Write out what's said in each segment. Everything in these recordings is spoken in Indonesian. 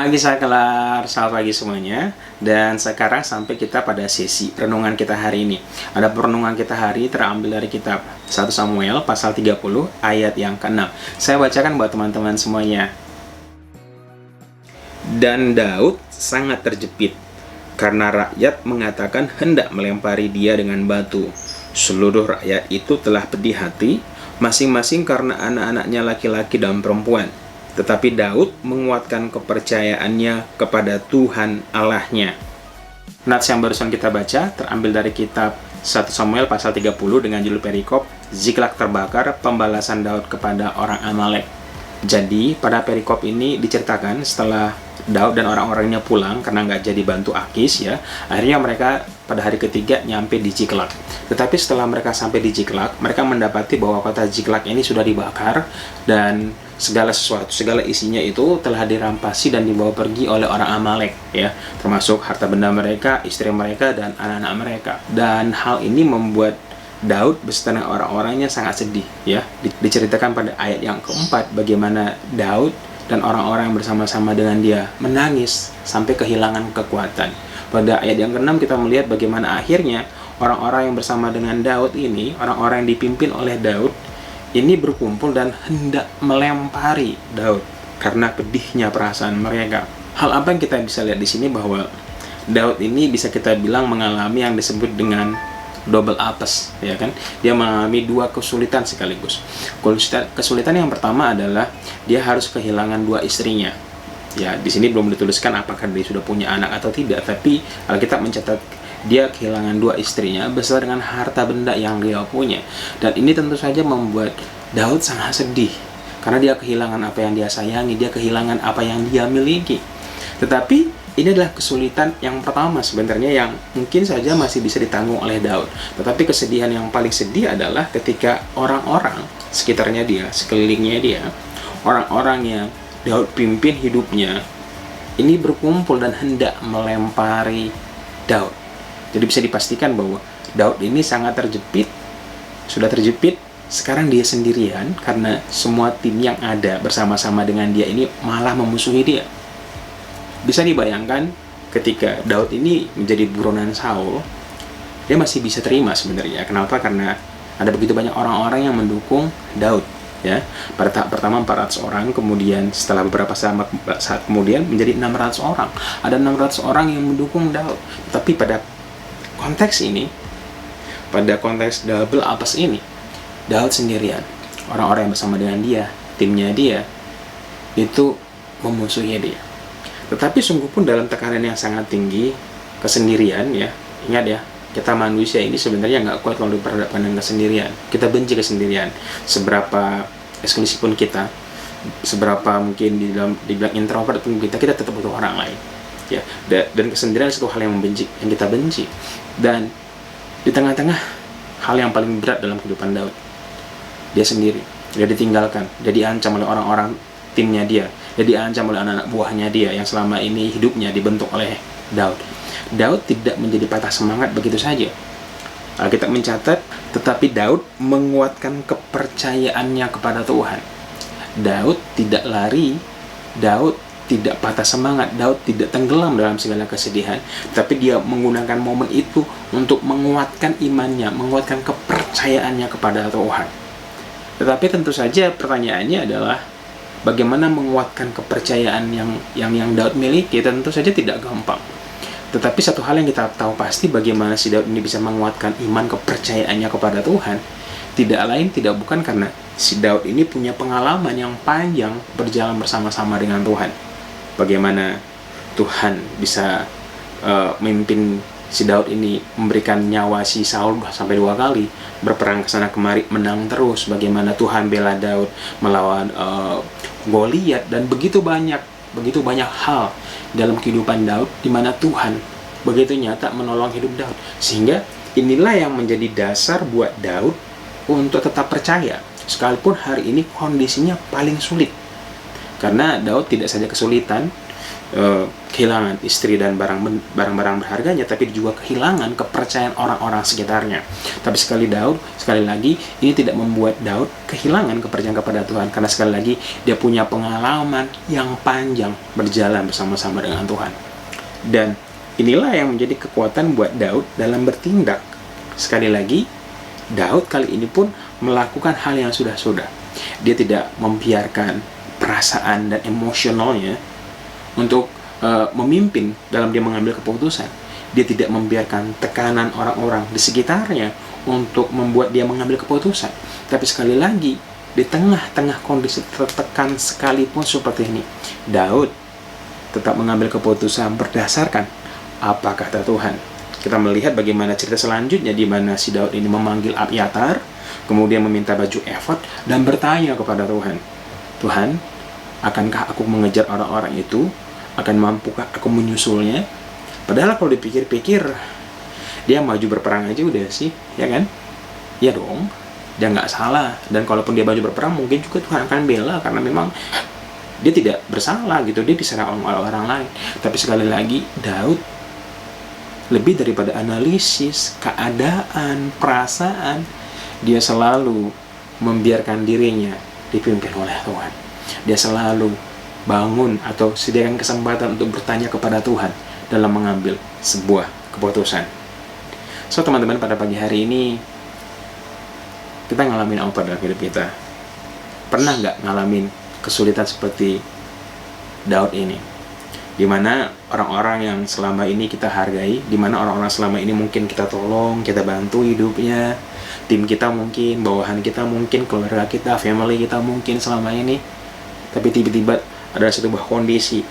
Pagi Saklar, selamat pagi semuanya. Dan sekarang sampai kita pada sesi renungan kita hari ini. Ada renungan kita hari terambil dari kitab 1 Samuel pasal 30 ayat yang ke-6. Saya bacakan buat teman-teman semuanya. Dan Daud sangat terjepit karena rakyat mengatakan hendak melempari dia dengan batu. Seluruh rakyat itu telah pedih hati, masing-masing karena anak-anaknya laki-laki dan perempuan. Tetapi Daud menguatkan kepercayaannya kepada Tuhan Allahnya. Nats yang barusan kita baca terambil dari kitab 1 Samuel pasal 30 dengan judul perikop Ziklag terbakar, pembalasan Daud kepada orang Amalek. Jadi pada perikop ini diceritakan setelah Daud dan orang-orangnya pulang karena nggak jadi bantu Akis ya, akhirnya mereka pada hari ketiga nyampe di Ziklag. Tetapi setelah mereka sampai di Ziklag, mereka mendapati bahwa kota Ziklag ini sudah dibakar dan segala isinya itu telah dirampasi dan dibawa pergi oleh orang Amalek ya, termasuk harta benda mereka, istri mereka dan anak-anak mereka. Dan hal ini membuat Daud beserta orang-orangnya sangat sedih ya. Diceritakan pada ayat yang keempat bagaimana Daud dan orang-orang yang bersama-sama dengan dia menangis sampai kehilangan kekuatan. Pada ayat yang ke-6 kita melihat bagaimana akhirnya orang-orang yang bersama dengan Daud ini, orang-orang yang dipimpin oleh Daud ini berkumpul dan hendak melempari Daud karena pedihnya perasaan mereka. Hal apa yang kita bisa lihat di sini bahwa Daud ini bisa kita bilang mengalami yang disebut dengan double apes, ya kan? Dia mengalami dua kesulitan sekaligus. Kesulitan yang pertama adalah dia harus kehilangan dua istrinya. Ya, di sini belum dituliskan apakah dia sudah punya anak atau tidak, tapi Alkitab mencatat dia kehilangan dua istrinya beserta dengan harta benda yang dia punya. Dan ini tentu saja membuat Daud sangat sedih karena dia kehilangan apa yang dia sayangi, dia kehilangan apa yang dia miliki. Tetapi ini adalah kesulitan yang pertama sebenarnya yang mungkin saja masih bisa ditanggung oleh Daud. Tetapi kesedihan yang paling sedih adalah ketika orang-orang sekitarnya dia, sekelilingnya dia, orang-orang yang Daud pimpin hidupnya, ini berkumpul dan hendak melempari Daud. Jadi bisa dipastikan bahwa Daud ini sangat terjepit, sudah terjepit, sekarang dia sendirian karena semua tim yang ada bersama-sama dengan dia ini malah memusuhi dia. Bisa dibayangkan ketika Daud ini menjadi buronan Saul, dia masih bisa terima sebenarnya. Kenapa? Karena ada begitu banyak orang-orang yang mendukung Daud. Ya, pada tahap pertama 400 orang, kemudian setelah beberapa saat kemudian menjadi 600 orang. Ada 600 orang yang mendukung Daud. Tapi pada konteks ini, pada konteks double apes ini, Daud sendirian. Orang-orang yang bersama dengan dia, timnya dia, itu memusuhi dia. Tetapi sungguh pun dalam tekanan yang sangat tinggi, kesendirian ya, ingat ya, kita manusia ini sebenarnya nggak kuat kalau berhadapan dengan kesendirian. Kita benci kesendirian. Seberapa eksklusif pun kita, seberapa mungkin dibilang introvert pun kita tetap butuh orang lain. Ya, dan kesendirian itu hal yang kita benci. Dan di tengah-tengah hal yang paling berat dalam kehidupan Daud, dia sendiri, dia ditinggalkan, dia diancam oleh orang-orang timnya dia diancam oleh anak-anak buahnya dia yang selama ini hidupnya dibentuk oleh Daud. Daud tidak menjadi patah semangat begitu saja. Kita mencatat, tetapi Daud menguatkan kepercayaannya kepada Tuhan. Daud tidak lari, Daud tidak patah semangat, Daud tidak tenggelam dalam segala kesedihan, tapi dia menggunakan momen itu untuk menguatkan imannya, menguatkan kepercayaannya kepada Tuhan. Tetapi tentu saja pertanyaannya adalah bagaimana menguatkan kepercayaan yang Daud miliki. Tentu saja tidak gampang. Tetapi satu hal yang kita tahu pasti, bagaimana si Daud ini bisa menguatkan iman kepercayaannya kepada Tuhan, tidak lain tidak bukan karena si Daud ini punya pengalaman yang panjang berjalan bersama-sama dengan Tuhan. Bagaimana Tuhan bisa memimpin si Daud ini, memberikan nyawa si Saul sampai 2 kali, berperang kesana kemari, menang terus. Bagaimana Tuhan bela Daud melawan Goliat, dan begitu banyak hal dalam kehidupan Daud di mana Tuhan begitu nyata menolong hidup Daud. Sehingga inilah yang menjadi dasar buat Daud untuk tetap percaya sekalipun hari ini kondisinya paling sulit. Karena Daud tidak saja kesulitan, kehilangan istri dan barang-barang berharganya, tapi juga kehilangan kepercayaan orang-orang sekitarnya. Tapi sekali lagi, ini tidak membuat Daud kehilangan kepercayaan kepada Tuhan, karena sekali lagi dia punya pengalaman yang panjang berjalan bersama-sama dengan Tuhan. Dan inilah yang menjadi kekuatan buat Daud dalam bertindak. Sekali lagi, Daud kali ini pun melakukan hal yang sudah-sudah. Dia tidak membiarkan perasaan dan emosionalnya untuk memimpin dalam dia mengambil keputusan. Dia tidak membiarkan tekanan orang-orang di sekitarnya untuk membuat dia mengambil keputusan. Tapi sekali lagi, di tengah-tengah kondisi tertekan sekalipun seperti ini, Daud tetap mengambil keputusan berdasarkan apa kata Tuhan. Kita melihat bagaimana cerita selanjutnya, di mana si Daud ini memanggil Abyatar, kemudian meminta baju efod dan bertanya kepada Tuhan, Tuhan, akankah aku mengejar orang-orang itu? Akan mampukah aku menyusulnya? Padahal kalau dipikir-pikir, dia maju berperang aja udah sih, ya kan? Ya dong, dia nggak salah. Dan kalaupun dia maju berperang, mungkin juga Tuhan akan bela, karena memang dia tidak bersalah gitu, dia diserang oleh orang lain. Tapi sekali lagi, Daud lebih daripada analisis keadaan, perasaan, dia selalu membiarkan dirinya dipimpin oleh Tuhan. Dia selalu bangun atau sediakan kesempatan untuk bertanya kepada Tuhan dalam mengambil sebuah keputusan. So teman-teman, pada pagi hari ini kita ngalamin apa dalam hidup kita? Pernah nggak ngalamin kesulitan seperti Daud ini? Dimana orang-orang yang selama ini kita hargai, dimana orang-orang selama ini mungkin kita tolong, kita bantu hidupnya, tim kita mungkin, bawahan kita mungkin, keluarga kita, family kita mungkin selama ini, tapi tiba-tiba ada sebuah kondisi,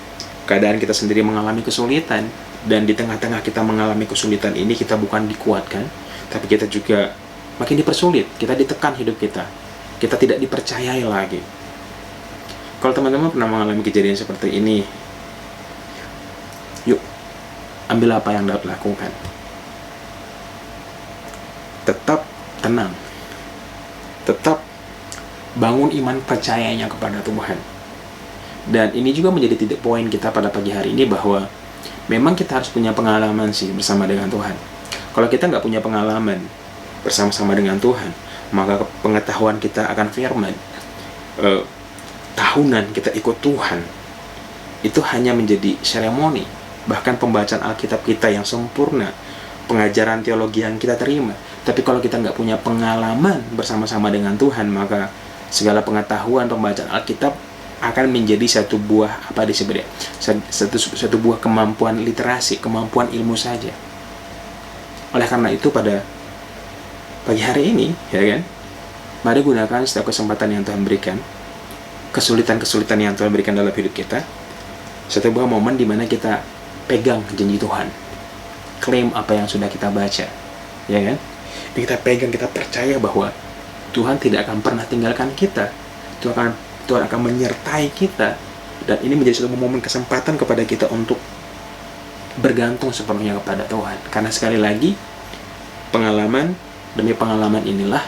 keadaan kita sendiri mengalami kesulitan, dan di tengah-tengah kita mengalami kesulitan ini, kita bukan dikuatkan, tapi kita juga makin dipersulit, kita ditekan hidup kita tidak dipercayai lagi. Kalau teman-teman pernah mengalami kejadian seperti ini, yuk, ambil apa yang Daud lakukan. Tetap tenang, tetap bangun iman percayanya kepada Tuhan. Dan ini juga menjadi titik poin kita pada pagi hari ini, bahwa memang kita harus punya pengalaman sih bersama dengan Tuhan. Kalau kita nggak punya pengalaman bersama-sama dengan Tuhan, maka pengetahuan kita akan firman, tahunan kita ikut Tuhan, itu hanya menjadi seremoni. Bahkan pembacaan Alkitab kita yang sempurna, pengajaran teologi yang kita terima. Tapi kalau kita nggak punya pengalaman bersama-sama dengan Tuhan, maka segala pengetahuan pembacaan Alkitab akan menjadi satu buah satu buah kemampuan literasi, kemampuan ilmu saja. Oleh karena itu, pada pagi hari ini, ya kan, mari gunakan setiap kesempatan yang Tuhan berikan, kesulitan-kesulitan yang Tuhan berikan dalam hidup kita, satu buah momen di mana kita pegang janji Tuhan, klaim apa yang sudah kita baca, ya kan? Kita pegang, kita percaya bahwa Tuhan tidak akan pernah tinggalkan kita. Tuhan akan menyertai kita, dan ini menjadi suatu momen kesempatan kepada kita untuk bergantung sepenuhnya kepada Tuhan. Karena sekali lagi, pengalaman demi pengalaman inilah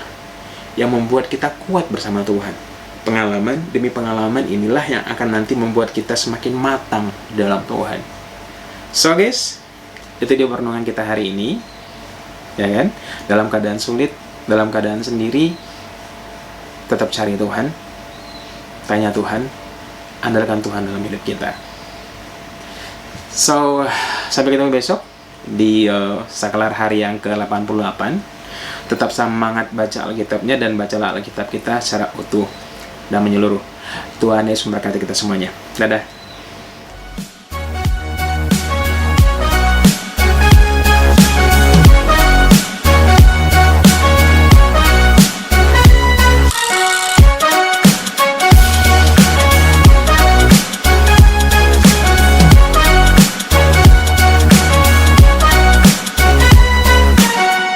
yang membuat kita kuat bersama Tuhan. Pengalaman demi pengalaman inilah yang akan nanti membuat kita semakin matang dalam Tuhan. So guys, itu dia perenungan kita hari ini, ya kan? Dalam keadaan sulit, dalam keadaan sendiri, tetap cari Tuhan, tanya Tuhan, andalkan Tuhan dalam hidup kita. So, sampai ketemu besok di saklar hari yang ke-88. Tetap semangat baca Alkitabnya, dan bacalah Alkitab kita secara utuh dan menyeluruh. Tuhan Yesus memberkati kita semuanya. Dadah.